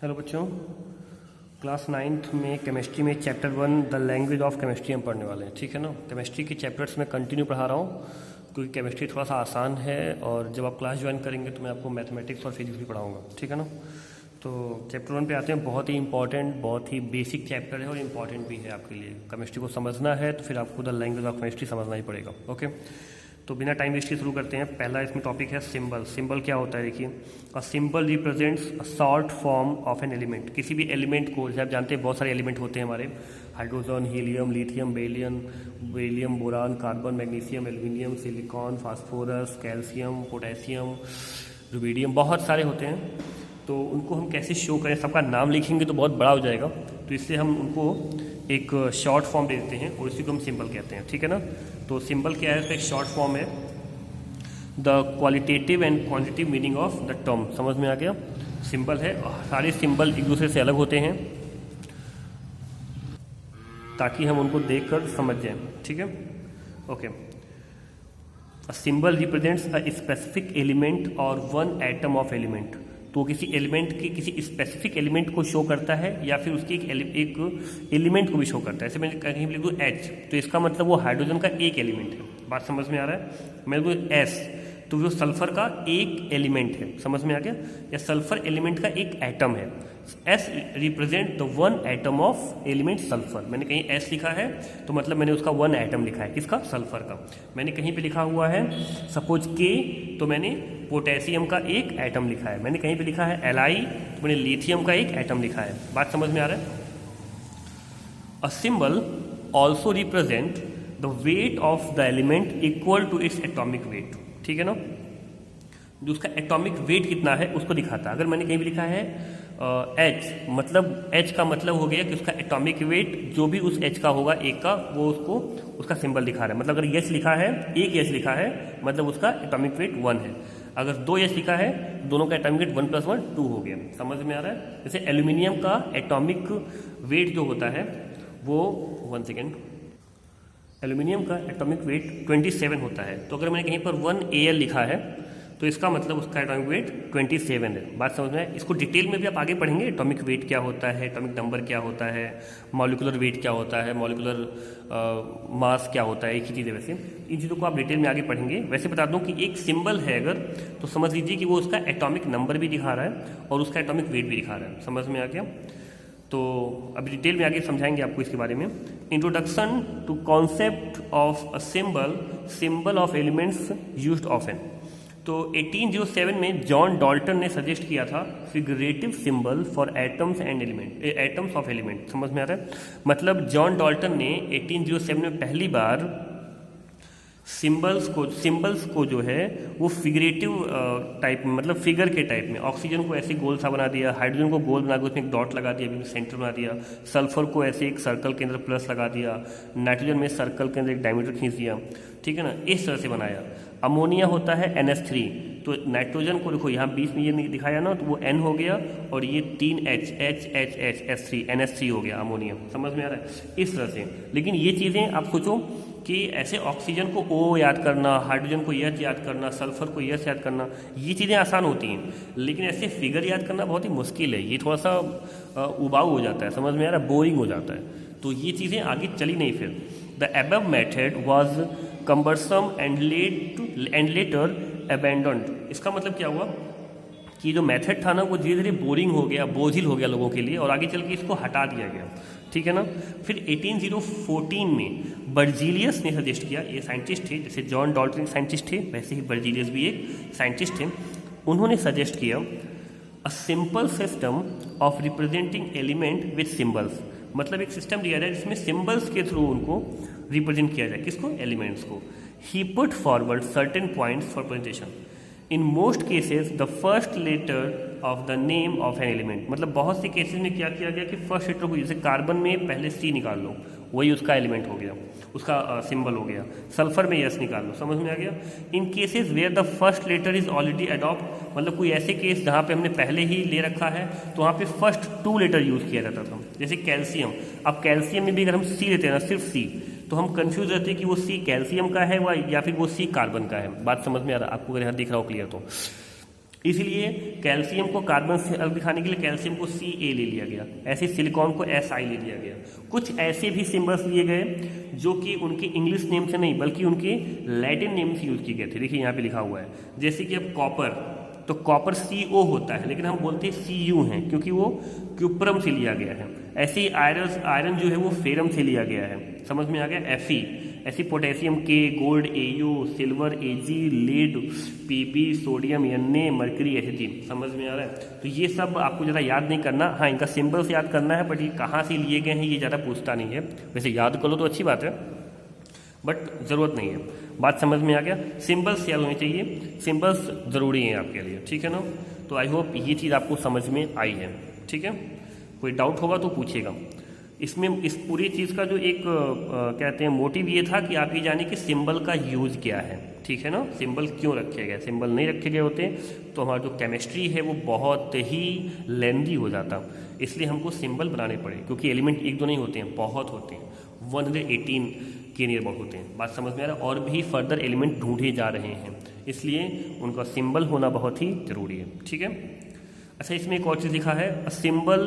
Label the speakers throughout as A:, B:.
A: Hello बच्चों, class 9th में chemistry में chapter 1 the language of chemistry हम पढ़ने वाले हैं। ठीक है ना। केमिस्ट्री के चैप्टर्स में कंटिन्यू पढ़ा रहा हूँ क्योंकि केमिस्ट्री थोड़ा सा आसान है और जब आप क्लास ज्वाइन करेंगे तो मैं आपको मैथमेटिक्स और फिजिक्स भी पढ़ाऊँगा। ठीक है ना। तो चैप्टर 1 पे आते हैं। बहुत ही इंपॉर्टेंट, बहुत ही बेसिक चैप्टर है और इम्पॉर्टेंट भी है आपके लिए। केमिस्ट्री को समझना है तो फिर आपको द लैंग्वेज ऑफ केमिस्ट्री समझना ही पड़ेगा। ओके, तो बिना टाइम वेस्ट के शुरू करते हैं। पहला इसमें टॉपिक है सिंबल। सिंबल क्या होता है देखिए, a symbol represents a short form of an element. किसी भी एलिमेंट को, जैसे आप जानते हैं बहुत सारे एलिमेंट होते हैं हमारे, hydrogen, helium, lithium, barium, boron, carbon, magnesium, aluminium, silicon, phosphorus, calcium, potassium, rubidium, बहुत सारे होते हैं। तो उनको हम कैसे शो करें, सबका नाम लिखेंगे तो बहुत बड़ा हो जाएगा, तो इससे हम उनको एक शॉर्ट फॉर्म दे देते हैं और इसी को हम सिंबल कहते हैं। ठीक है ना। तो सिंबल क्या है, इसका एक शॉर्ट फॉर्म है the qualitative and quantitative meaning of the term. समझ में आ गया। सिंबल है, सारे सिंबल एक दूसरे से अलग होते हैं ताकि हम उनको देखकर समझ जाएं। ठीक है। Okay, a symbol represents a specific element और वन एटम ऑफ एलिमेंट। तो किसी एलिमेंट की, किसी स्पेसिफिक एलिमेंट को शो करता है या फिर उसकी एक एलिमेंट को भी शो करता है। जैसे मैं कहीं लिख दूँ H, तो इसका मतलब वो हाइड्रोजन का एक एलिमेंट है। बात समझ में आ रहा है। मैं लिख दूँ S, तो वो सल्फर का एक एलिमेंट है। समझ में आ गया। या सल्फर एलिमेंट का एक एटम है। S represent the one atom of element sulphur. मैंने कहीं S लिखा है तो मतलब मैंने उसका वन एटम लिखा है। किसका? सल्फर का। मैंने कहीं पे लिखा हुआ है सपोज K, तो मैंने पोटेशियम का एक एटम लिखा है। मैंने कहीं पे लिखा है Li, तो मैंने लिथियम का एक एटम लिखा है। बात समझ में आ रहा है। A symbol also represent the weight of the element equal to its atomic weight. ठीक है ना। जो उसका एटॉमिक वेट कितना है उसको दिखाता है। अगर मैंने कहीं भी लिखा है H, मतलब H का मतलब हो गया कि उसका एटॉमिक वेट जो भी उस H का होगा एक का, वो उसको उसका सिंबल दिखा रहा है। मतलब अगर H लिखा है, एक H लिखा है, मतलब उसका एटॉमिक वेट 1 है। अगर 2 H लिखा है, दोनों का एटॉमिक वेट 1 + 1 2 हो गया। समझ में आ रहा है। जैसे एल्यूमिनियम का एटॉमिक वेट जो होता है वो 1 सेकेंड, एल्यूमिनियम का एटॉमिक वेट 27 होता है। तो अगर मैंने कहीं पर 1 Al लिखा है तो इसका मतलब उसका एटॉमिक वेट 27 है। बात समझ में है। इसको डिटेल में भी आप आगे पढ़ेंगे, एटॉमिक वेट क्या होता है, एटॉमिक नंबर क्या होता है, मॉलिकुलर वेट क्या होता है, मॉलिकुलर मास क्या होता है, एक ही चीज़ है। वैसे इन चीज़ों को आप डिटेल में आगे पढ़ेंगे। वैसे बता दूं कि एक सिंबल है अगर, तो समझ लीजिए कि वो उसका एटॉमिक नंबर भी दिखा रहा है और उसका एटॉमिक वेट भी दिखा रहा है। समझ में आ गया। तो अभी डिटेल में आगे समझाएंगे आपको इसके बारे में। Introduction to concept of a symbol, symbol of elements used often. तो 1807 में जॉन डाल्टन ने सजेस्ट किया था figurative symbol for atoms and element, atoms of element. समझ में आ रहा है। मतलब जॉन डाल्टन ने 1807 में पहली बार सिंबल्स को जो है वो फिगरेटिव टाइप में, मतलब फिगर के टाइप में, ऑक्सीजन को ऐसे गोल सा बना दिया, हाइड्रोजन को गोल बना के उसमें एक डॉट लगा दिया, बीच में सेंटर बना दिया, सल्फर को ऐसे एक सर्कल के अंदर प्लस लगा दिया, नाइट्रोजन में सर्कल के अंदर एक डायमीटर खींच दिया। ठीक है ना। इस तरह से बनाया। अमोनिया होता है NH3, तो नाइट्रोजन को देखो यहाँ बीच में ये दिखाया ना, तो वो N हो गया और ये 3 H NH3 हो गया अमोनिया। समझ में आ रहा है। इस तरह से। लेकिन ये चीज़ें आप सोचो कि ऐसे ऑक्सीजन को O याद करना, हाइड्रोजन को H याद करना, सल्फर को S याद करना, ये चीज़ें आसान होती हैं, लेकिन ऐसे फिगर याद करना बहुत ही मुश्किल है। ये थोड़ा सा उबाऊ हो जाता है। समझ में आ रहा है। बोरिंग हो जाता है। तो ये चीज़ें आगे चली नहीं फिर। The above method was cumbersome and later abandoned। इसका मतलब क्या हुआ कि जो मेथड था ना वो धीरे धीरे बोरिंग हो गया, बोझिल हो गया लोगों के लिए, और आगे चल के इसको हटा दिया गया। ठीक है ना। फिर 1814 में बर्जीलियस ने सजेस्ट किया। ये साइंटिस्ट थे, जैसे जॉन डाल्टन साइंटिस्ट थे वैसे ही बर्जीलियस भी एक साइंटिस्ट थे। उन्होंने सजेस्ट किया a simple system of representing element with symbols. मतलब एक सिस्टम दिया जाए जिसमें सिंबल्स के थ्रू उनको रिप्रेजेंट किया जाए। किसको? एलिमेंट्स को। He put forward certain points for presentation. In most cases the first letter of the name of an element. मतलब बहुत से केसेस में क्या किया गया कि फर्स्ट लेटर को, जैसे कार्बन में पहले C निकाल लो, वही उसका एलिमेंट हो गया, उसका सिंबल हो गया। सल्फर में S निकाल लो। समझ में आ गया। In cases where the first letter is already adopt, मतलब कोई ऐसे केस जहाँ पे हमने पहले ही ले रखा है तो वहाँ पे फर्स्ट 2 लेटर यूज़ किया जाता था। जैसे कैल्शियम। अब कैल्शियम में भी अगर हम C लेते हैं ना, सिर्फ C, तो हम कंफ्यूज रहते हैं कि वो C कैल्शियम का है या फिर वो C कार्बन का है। बात समझ में आ रहा है आपको? अगर यहाँ दिख रहा हो क्लियर तो इसलिए कैल्शियम को कार्बन से अलग दिखाने के लिए कैल्शियम को Ca ले लिया गया, ऐसे सिलिकॉन को Si ले लिया गया। कुछ ऐसे भी सिंबल्स लिए गए जो कि उनके इंग्लिश नेम से नहीं बल्कि उनके लैटिन नेम से यूज किए गए थे। देखिए यहाँ पे लिखा हुआ है, जैसे कि अब कॉपर, तो कॉपर CO होता है लेकिन हम बोलते हैं Cu हैं क्योंकि वो क्यूप्रम से लिया गया है। ऐसे ही आयरन जो है वो फेरम से लिया गया है, समझ में आ गया। Fe, ऐसी potassium K, gold Au, silver Ag, lead Pb, sodium Na, mercury Hg, समझ में आ रहा है। तो ये सब आपको ज़्यादा याद नहीं करना, हाँ इनका सिंबल्स याद करना है, बट ये कहाँ से लिए गए हैं ये ज़्यादा पूछता नहीं है। वैसे याद कर लो तो अच्छी बात है बट ज़रूरत नहीं है। बात समझ में आ गया, सिंबल्स याद होने चाहिए, सिंबल्स ज़रूरी हैं आपके लिए, ठीक है ना। तो आई होप ये चीज़ आपको समझ में आई है, ठीक है। कोई डाउट होगा तो पूछिएगा। इसमें इस पूरी चीज़ का जो एक कहते हैं मोटिव ये था कि आप ये जाने कि सिंबल का यूज़ क्या है, ठीक है ना। सिंबल क्यों रखे गए, सिंबल नहीं रखे गए होते तो हमारा जो केमिस्ट्री है वो बहुत ही लेंदी हो जाता, इसलिए हमको सिंबल बनाने पड़े, क्योंकि एलिमेंट एक दो नहीं होते हैं, बहुत होते हैं, 118 के नियर अबाउट होते हैं। बात समझ में आ रहा है। और भी फर्दर एलिमेंट ढूंढे जा रहे हैं, इसलिए उनका सिंबल होना बहुत ही ज़रूरी है, ठीक है। अच्छा, इसमें एक और चीज़ लिखा है, a symbol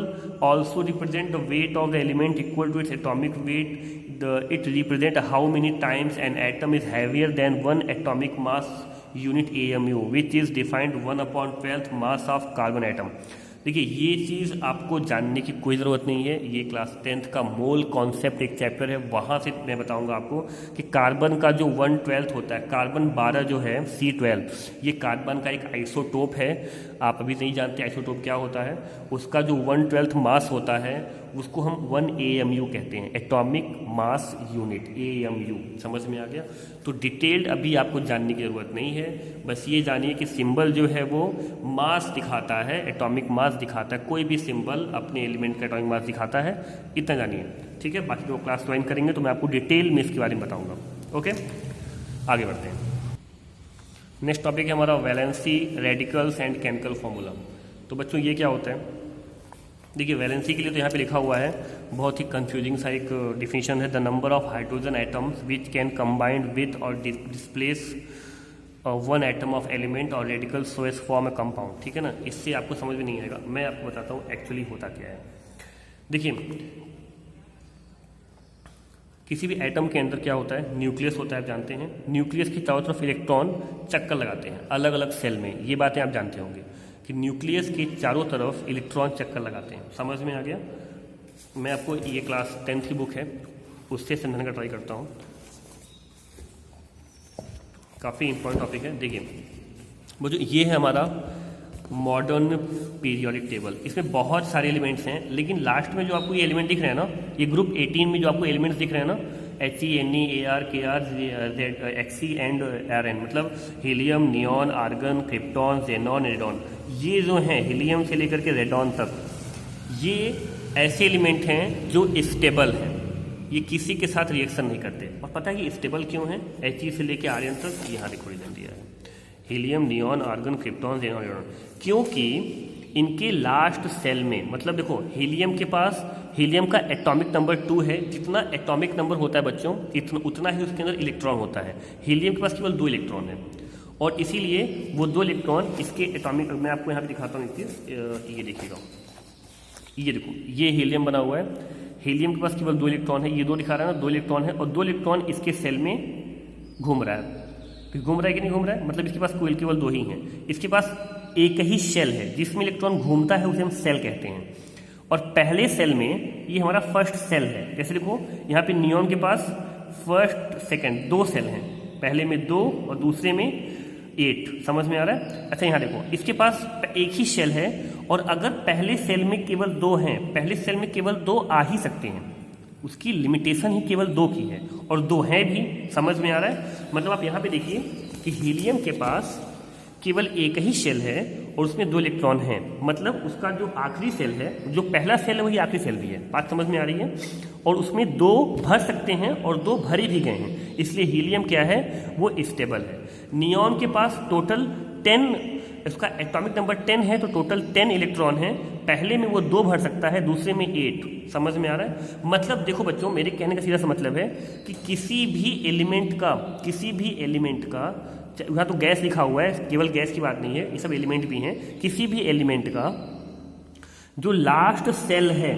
A: also represent the weight of the element equal to its atomic weight. It represent how many times an atom is heavier than 1 atomic mass unit AMU which is defined 1/12 mass of carbon atom. देखिए ये चीज़ आपको जानने की कोई ज़रूरत नहीं है, ये क्लास 10th का मोल कॉन्सेप्ट एक चैप्टर है, वहाँ से मैं बताऊंगा आपको कि कार्बन का जो 1/12 होता है, कार्बन 12 जो है C12, ये कार्बन का एक आइसोटोप है। आप अभी नहीं जानते आइसोटोप क्या होता है। उसका जो 1/12 मास होता है उसको हम 1 AMU कहते हैं, एटॉमिक मास यूनिट, AMU, समझ में आ गया। तो डिटेल्ड अभी आपको जानने की ज़रूरत नहीं है, बस ये जानिए कि सिंबल जो है वो मास दिखाता है, एटॉमिक मास दिखाता है। कोई भी सिंबल अपने एलिमेंट का एटॉमिक मास दिखाता है, इतना जानिए, ठीक है। बाकी जो क्लास ज्वाइन करेंगे तो मैं आपको डिटेल में इसके बारे में बताऊँगा। ओके, आगे बढ़ते हैं। नेक्स्ट टॉपिक है हमारा valency, radicals and chemical formula. तो बच्चों ये क्या होता है, देखिए वैलेंसी के लिए तो यहाँ पे लिखा हुआ है, बहुत ही कंफ्यूजिंग सा एक डिफिनेशन है, the number of hydrogen atoms which can combined with or displace 1 atom of element or radical so as form a compound, ठीक है ना। इससे आपको समझ में नहीं आएगा, मैं आपको बताता हूँ एक्चुअली होता क्या है। देखिए किसी भी एटम के अंदर क्या होता है, न्यूक्लियस होता है, आप जानते हैं। न्यूक्लियस की चारों तरफ इलेक्ट्रॉन चक्कर लगाते हैं अलग अलग सेल में, ये बातें आप जानते होंगे कि न्यूक्लियस के चारों तरफ इलेक्ट्रॉन चक्कर लगाते हैं, समझ में आ गया। मैं आपको ये क्लास 10th की बुक है उससे समझने का ट्राई करता हूँ, काफ़ी इंपॉर्टेंट टॉपिक है। देखिए वो जो ये है हमारा मॉडर्न पीरियोडिक टेबल, इसमें बहुत सारे एलिमेंट्स हैं, लेकिन लास्ट में जो आपको ये एलिमेंट दिख रहे हैं ना, ये ग्रुप 18 में जो आपको एलिमेंट्स दिख रहे हैं ना, He, Ne, Ar, Kr, Xe and Rn, मतलब helium, neon, argon, krypton, xenon, radon, ये जो हैं हीलियम से लेकर के रेडॉन तक, ये ऐसे एलिमेंट हैं जो स्टेबल हैं, ये किसी के साथ रिएक्शन नहीं करते। और पता है ये स्टेबल क्यों है, He से लेकर Rn तक, यहाँ देखो रीजन दिया है, helium, neon, argon, krypton, xenon, radon, क्योंकि इनके लास्ट सेल में, मतलब देखो हीलियम के पास, हीलियम का एटॉमिक नंबर 2 है, जितना एटॉमिक नंबर होता है बच्चों उतना ही उसके अंदर इलेक्ट्रॉन होता है। हीलियम के पास केवल 2 इलेक्ट्रॉन है और इसीलिए वो 2 इलेक्ट्रॉन इसके एटॉमिक, मैं आपको यहाँ पे दिखाता हूँ, ये देखिएगा, ये देखो ये हीलियम बना हुआ है, हीलियम के पास केवल 2 इलेक्ट्रॉन है, ये 2 दिखा रहा है ना, 2 इलेक्ट्रॉन है और 2 इलेक्ट्रॉन इसके सेल में घूम रहा है। घूम रहा है कि नहीं घूम रहा है, मतलब इसके पास केवल 2 ही हैं। इसके पास एक ही शेल है जिसमें इलेक्ट्रॉन घूमता है, उसे हम सेल कहते हैं। और पहले सेल में ये हमारा फर्स्ट सेल है, जैसे देखो यहाँ पे नियॉन के पास फर्स्ट सेकंड 2 सेल हैं, पहले में 2 और दूसरे में 8, समझ में आ रहा है। अच्छा यहाँ देखो इसके पास एक ही शेल है और अगर पहले सेल में केवल 2 हैं, पहले सेल में केवल 2 आ ही सकते हैं, उसकी लिमिटेशन ही केवल 2 की है और 2 हैं भी, समझ में आ रहा है। मतलब आप यहाँ पे देखिए कि हीलियम के पास केवल एक ही शेल है और उसमें 2 इलेक्ट्रॉन हैं, मतलब उसका जो आखिरी सेल है, जो पहला सेल है वही आखिरी सेल भी है, बात समझ में आ रही है। और उसमें 2 भर सकते हैं और 2 भरे भी गए हैं, इसलिए हीलियम क्या है, वो स्टेबल है। नियॉन के पास टोटल 10, इसका एटॉमिक नंबर 10 है तो टोटल 10 इलेक्ट्रॉन है, पहले में वो 2 भर सकता है, दूसरे में 8, समझ में आ रहा है। मतलब देखो बच्चों, मेरे कहने का सीधा सा मतलब है कि किसी भी एलिमेंट का यहाँ तो गैस लिखा हुआ है, केवल गैस की बात नहीं है, ये सब एलिमेंट भी हैं। किसी भी एलिमेंट का जो लास्ट सेल है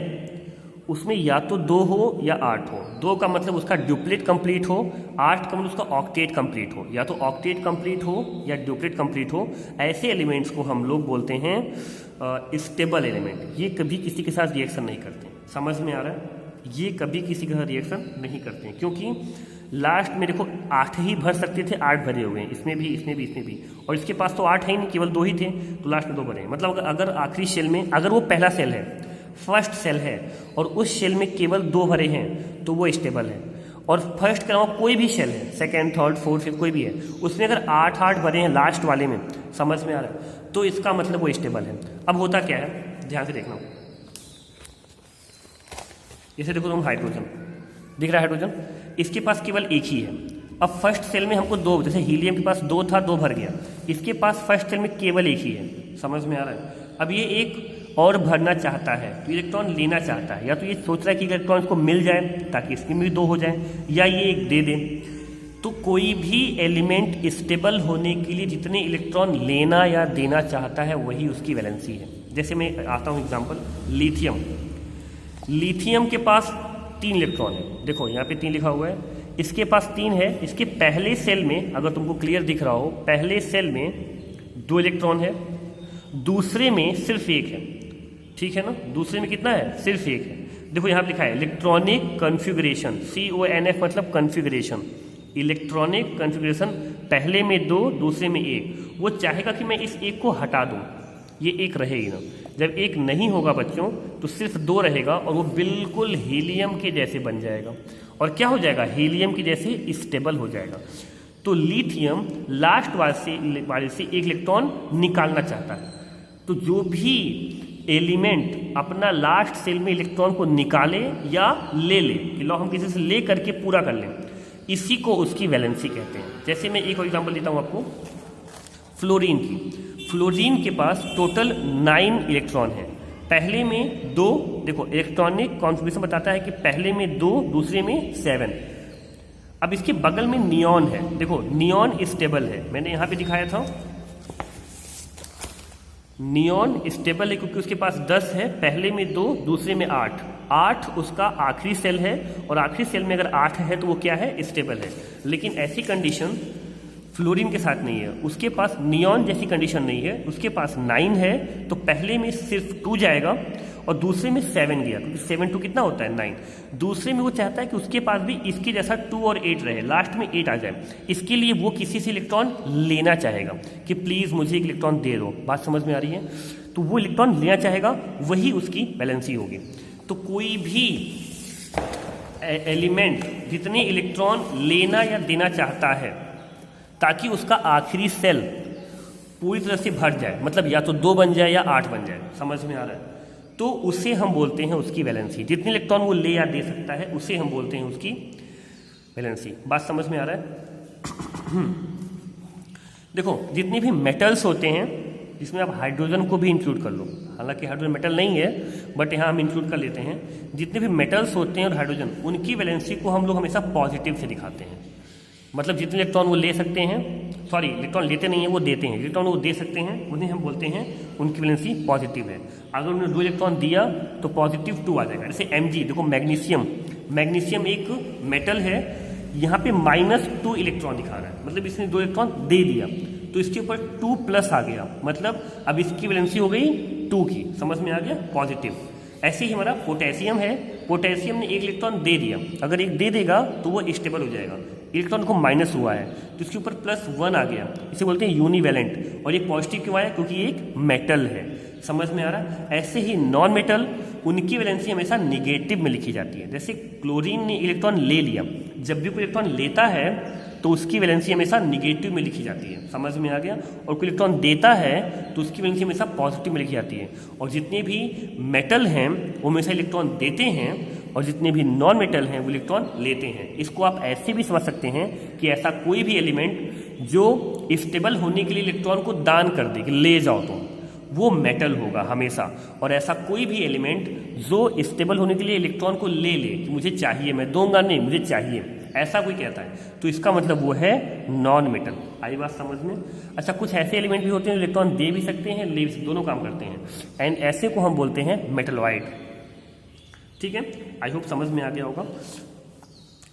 A: उसमें या तो 2 हो या 8 हो। 2 का मतलब उसका ड्यूप्लेट कंप्लीट हो, 8 का मतलब उसका ऑक्टेट कंप्लीट हो, या तो ऑक्टेट कंप्लीट हो या ड्यूप्लेट कंप्लीट हो। ऐसे एलिमेंट्स को हम लोग बोलते हैं स्टेबल एलिमेंट। ये कभी किसी के साथ रिएक्शन नहीं करते, समझ में आ रहा है? ये कभी किसी के साथ रिएक्शन नहीं करते हैं, क्योंकि लास्ट में देखो 8 ही भर सकते थे, 8 भरे हुए हैं, इसमें भी, इसमें भी, इसमें भी, और इसके पास तो 8 है ही नहीं, केवल 2 ही थे, तो लास्ट में 2 भरे हैं। मतलब अगर आखिरी सेल में, अगर वो पहला सेल है, फर्स्ट सेल है, और उस सेल में केवल 2 भरे हैं, तो वो स्टेबल है। और फर्स्ट के अलावा कोई भी सेल है, सेकेंड, थर्ड, फोर्थ, फिफ्थ, कोई भी है, उसमें अगर 8 भरे हैं लास्ट वाले में, समझ में आ रहा है, तो इसका मतलब वो स्टेबल है। अब होता क्या है, ध्यान से देखना, जैसे देखो तुम हाइड्रोजन दिख रहा है, हाइड्रोजन इसके पास केवल एक ही है। अब फर्स्ट सेल में हमको 2, जैसे हीलियम के पास 2 था, 2 भर गया, इसके पास फर्स्ट सेल में केवल एक ही है, समझ में आ रहा है? अब ये एक और भरना चाहता है, तो इलेक्ट्रॉन लेना चाहता है, या तो ये सोच रहा है कि इलेक्ट्रॉन को मिल जाए ताकि इसमें भी 2 हो जाए, या ये एक दे दे। तो कोई भी एलिमेंट स्टेबल होने के लिए जितने इलेक्ट्रॉन लेना या देना चाहता है वही उसकी वैलेंसी है। जैसे मैं आता हूँ एग्जाम्पल, लिथियम। लिथियम के पास 3 इलेक्ट्रॉन है, देखो यहाँ पे 3 लिखा हुआ है, इसके पास 3 है। इसके पहले सेल में, अगर तुमको क्लियर दिख रहा हो, पहले सेल में 2 इलेक्ट्रॉन है, दूसरे में सिर्फ 1 है, ठीक है ना? दूसरे में कितना है? सिर्फ 1 है। देखो यहाँ पे लिखा है इलेक्ट्रॉनिक कन्फिगरेशन, CONF मतलब कन्फिगरेशन, इलेक्ट्रॉनिक कन्फिगरेशन, पहले में 2, दूसरे में 1। वो चाहेगा कि मैं इस 1 को हटा दूँ, ये 1 रहेगी ना। जब 1 नहीं होगा बच्चों, तो सिर्फ 2 रहेगा, और वो बिल्कुल हीलियम के जैसे बन जाएगा। और क्या हो जाएगा? हीलियम के जैसे स्टेबल हो जाएगा। तो लिथियम लास्ट वाले से 1 इलेक्ट्रॉन निकालना चाहता है। तो जो भी एलिमेंट अपना लास्ट सेल में इलेक्ट्रॉन को निकाले या ले ले, लो हम किसी से ले करके पूरा कर लें, इसी को उसकी वैलेंसी कहते हैं। जैसे मैं एक और एग्जाम्पल देता हूँ आपको, फ्लोरीन की। फ्लोरीन के पास टोटल 9 इलेक्ट्रॉन है, पहले में 2, देखो इलेक्ट्रॉनिक कॉन्फिगरेशन बताता है कि पहले में 2, दूसरे में 7। अब इसके बगल में नियॉन है, देखो नियॉन स्टेबल है, मैंने यहाँ पे दिखाया था, नियॉन स्टेबल है क्योंकि उसके पास 10 है, पहले में 2, दूसरे में 8। 8 उसका आखिरी सेल है, और आखिरी सेल में अगर 8 है तो वो क्या है? स्टेबल है। लेकिन ऐसी कंडीशन फ्लोरीन के साथ नहीं है, उसके पास नियॉन जैसी कंडीशन नहीं है, उसके पास 9 है, तो पहले में सिर्फ 2 जाएगा और दूसरे में 7 गया, क्योंकि 7 2 कितना होता है? 9। दूसरे में वो चाहता है कि उसके पास भी इसके जैसा 2 और 8 रहे, लास्ट में 8 आ जाए। इसके लिए वो किसी से इलेक्ट्रॉन लेना चाहेगा कि प्लीज़ मुझे एक इलेक्ट्रॉन दे दो। बात समझ में आ रही है? तो वो इलेक्ट्रॉन लेना चाहेगा, वही उसकी वैलेंसी होगी। तो कोई भी एलिमेंट जितने इलेक्ट्रॉन लेना या देना चाहता है ताकि उसका आखिरी सेल पूरी तरह से भर जाए, मतलब या तो 2 बन जाए या 8 बन जाए, समझ में आ रहा है? तो उसे हम बोलते हैं उसकी वैलेंसी। जितने इलेक्ट्रॉन वो ले या दे सकता है उसे हम बोलते हैं उसकी वैलेंसी। बात समझ में आ रहा है? देखो जितने भी मेटल्स होते हैं, जिसमें आप हाइड्रोजन को भी इंक्लूड कर लो, हालांकि हाइड्रोजन मेटल नहीं है, बट यहाँ हम इंक्लूड कर लेते हैं। जितने भी मेटल्स होते हैं और हाइड्रोजन, उनकी वैलेंसी को हम लोग हमेशा पॉजिटिव से दिखाते हैं। मतलब जितने इलेक्ट्रॉन वो ले सकते हैं, सॉरी इलेक्ट्रॉन लेते नहीं है, वो देते हैं, इलेक्ट्रॉन वो दे सकते हैं, उन्हें हम बोलते हैं उनकी वैलेंसी पॉजिटिव है। अगर उन्होंने 2 इलेक्ट्रॉन दिया तो पॉजिटिव 2 आ जाएगा। जैसे Mg, देखो मैग्नीशियम, मैग्नीशियम एक मेटल है, यहाँ पे -2 इलेक्ट्रॉन दिखा रहा है, मतलब इसने 2 इलेक्ट्रॉन दे दिया, तो इसके ऊपर 2+ आ गया, मतलब अब इसकी वैलेंसी हो गई 2 की, समझ में आ गया? पॉजिटिव। ऐसे ही हमारा पोटेशियम है, पोटेशियम ने 1 इलेक्ट्रॉन दे दिया, अगर 1 दे देगा तो वो स्टेबल हो जाएगा। इलेक्ट्रॉन को माइनस हुआ है तो इसके ऊपर +1 आ गया, इसे बोलते हैं यूनिवैलेंट। और ये पॉजिटिव क्यों आया? क्योंकि ये एक मेटल है, समझ में आ रहा है? ऐसे ही नॉन मेटल, उनकी वैलेंसी हमेशा निगेटिव में लिखी जाती है। जैसे क्लोरीन ने इलेक्ट्रॉन ले लिया, जब भी कोई इलेक्ट्रॉन लेता है तो उसकी वैलेंसी हमेशा निगेटिव में लिखी जाती है, समझ में आ गया? और कोई इलेक्ट्रॉन देता है तो उसकी वैलेंसी हमेशा पॉजिटिव में लिखी जाती है। और जितने भी मेटल हैं वो हमेशा इलेक्ट्रॉन देते हैं, और जितने भी नॉन मेटल हैं वो इलेक्ट्रॉन लेते हैं। इसको आप ऐसे भी समझ सकते हैं कि ऐसा कोई भी एलिमेंट जो स्टेबल होने के लिए इलेक्ट्रॉन को दान कर दे कि ले जाओ तुम, वो मेटल होगा हमेशा। और ऐसा कोई भी एलिमेंट जो स्टेबल होने के लिए इलेक्ट्रॉन को ले ले कि मुझे चाहिए, मैं दूंगा नहीं, मुझे चाहिए, ऐसा कोई कहता है तो इसका मतलब वो है नॉन मेटल। आई बात समझ में? अच्छा, कुछ ऐसे एलिमेंट भी होते हैं इलेक्ट्रॉन दे भी सकते हैं, ले भी सकते, दोनों काम करते हैं, एंड ऐसे को हम बोलते हैं मेटलॉइड। ठीक है, आई होप समझ में आ गया होगा।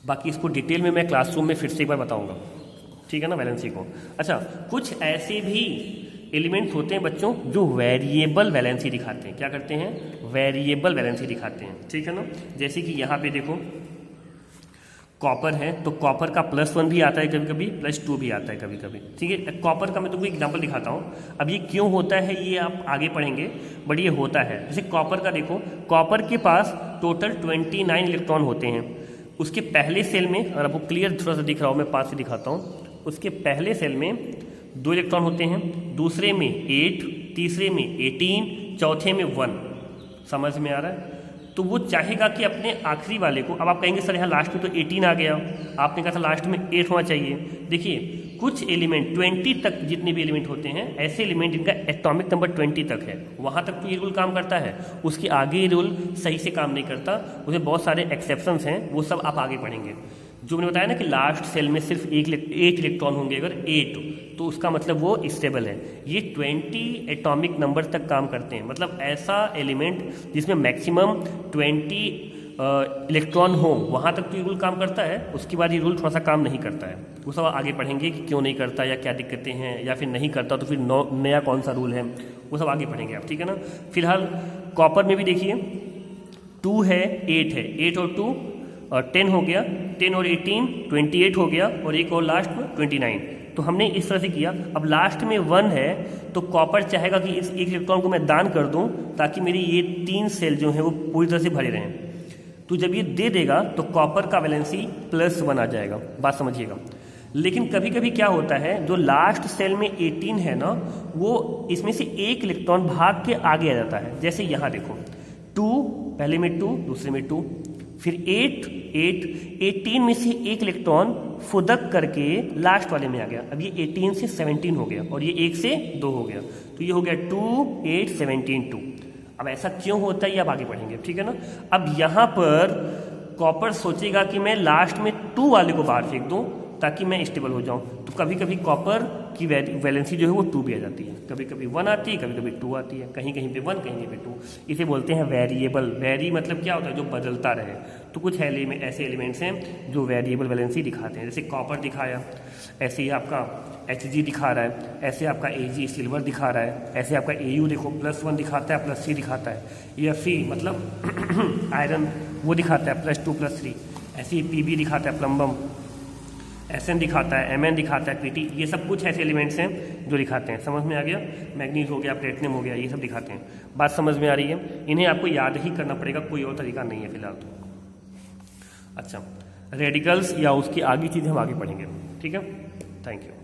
A: बाकी इसको डिटेल में मैं क्लासरूम में फिर से एक बार बताऊंगा, ठीक है ना, वैलेंसी को। अच्छा, कुछ ऐसे भी एलिमेंट्स होते हैं बच्चों जो वेरिएबल वैलेंसी दिखाते हैं। क्या करते हैं? वेरिएबल वैलेंसी दिखाते हैं, ठीक है ना। जैसे कि यहाँ पे देखो कॉपर है, तो कॉपर का +1 भी आता है कभी कभी, +2 भी आता है कभी कभी, ठीक है। कॉपर का मैं तुमको एग्जांपल दिखाता हूँ। अब ये क्यों होता है ये आप आगे पढ़ेंगे, बट ये होता है। जैसे कॉपर का देखो, कॉपर के पास टोटल 29 इलेक्ट्रॉन होते हैं। उसके पहले सेल में, अगर आपको क्लियर थोड़ा सा दिख रहा हो, मैं पास से दिखाता हूँ, उसके पहले सेल में 2 इलेक्ट्रॉन होते हैं, दूसरे में 8, तीसरे में 18, चौथे में 1। समझ में आ रहा है? तो वो चाहेगा कि अपने आखिरी वाले को, अब आप कहेंगे सर यहाँ लास्ट में तो 18 आ गया, आपने कहा था लास्ट में 8 होना चाहिए। देखिए, कुछ एलिमेंट 20 तक जितने भी एलिमेंट होते हैं, ऐसे एलिमेंट जिनका एटॉमिक नंबर 20 तक है, वहाँ तक तो ये रूल काम करता है। उसके आगे ये रूल सही से काम नहीं करता, उसमें बहुत सारे एक्सेप्शंस हैं, वो सब आप आगे पढ़ेंगे। जो मैंने बताया ना कि लास्ट सेल में सिर्फ 8 इलेक्ट्रॉन होंगे, अगर 8 तो उसका मतलब वो स्टेबल है। ये 20 एटॉमिक नंबर तक काम करते हैं, मतलब ऐसा एलिमेंट जिसमें मैक्सिमम 20 इलेक्ट्रॉन हो, वहाँ तक तो ये रूल काम करता है। उसके बाद ये रूल थोड़ा सा काम नहीं करता है। वो सब आगे पढ़ेंगे कि क्यों नहीं करता या क्या दिक्कतें हैं, या फिर नहीं करता तो फिर नया कौन सा रूल है, वो सब आगे पढ़ेंगे आप, ठीक है ना। फिलहाल कॉपर में भी देखिए 2 है, 8 है, 8 और 2 और 10 हो गया, 10 और 18 28 हो गया, और एक और लास्ट में 29। तो हमने इस तरह से किया। अब लास्ट में 1 है, तो कॉपर चाहेगा कि इस एक इलेक्ट्रॉन को मैं दान कर दूं ताकि मेरी ये 3 सेल जो है वो पूरी तरह से भरे रहें। तो जब ये दे देगा तो कॉपर का वैलेंसी +1 आ जाएगा। बात समझिएगा। लेकिन कभी कभी क्या होता है, जो लास्ट सेल में 18 है ना, वो इसमें से एक इलेक्ट्रॉन भाग के आगे आ जाता है। जैसे यहाँ देखो 2, पहले में 2, दूसरे में 2, फिर 8, 18 में से एक इलेक्ट्रॉन फुदक करके लास्ट वाले में आ गया। अब ये 18 से 17 हो गया, और ये 1 से 2 हो गया, तो ये हो गया 2, 8, 17, 2। अब ऐसा क्यों होता है ये आप आगे पढ़ेंगे, ठीक है ना। अब यहाँ पर कॉपर सोचेगा कि मैं लास्ट में 2 वाले को बाहर फेंक दूँ ताकि मैं स्टेबल हो जाऊँ। तो कभी कभी कॉपर की वैलेंसी जो है वो 2 भी आ जाती है, कभी कभी 1 आती है, कभी कभी 2 आती है, कहीं कहीं पे 1, कहीं कहीं पे 2। इसे बोलते हैं वेरिएबल। वेरी मतलब क्या होता है? जो बदलता रहे। तो कुछ ऐसे एलिमेंट्स हैं जो वेरिएबल वैलेंसी दिखाते हैं। जैसे कॉपर दिखाया, ऐसे ही आपका Hg दिखा रहा है, ऐसे आपका Ag सिल्वर दिखा रहा है, ऐसे आपका Au देखो +1 दिखाता है, +3 दिखाता है, या Fe मतलब आयरन वो दिखाता है +2 +3, ऐसे ही Pb दिखाता है प्लम्बम, Sn दिखाता है, Mn दिखाता है, Pt, ये सब कुछ ऐसे एलिमेंट्स हैं जो दिखाते हैं। समझ में आ गया? मैग्नीज हो गया, प्लेटिनम हो गया, ये सब दिखाते हैं। बात समझ में आ रही है? इन्हें आपको याद ही करना पड़ेगा, कोई और तरीका नहीं है फिलहाल तो। अच्छा, रेडिकल्स या उसकी आगे चीज़ें हम आगे पढ़ेंगे, ठीक है। Thank you.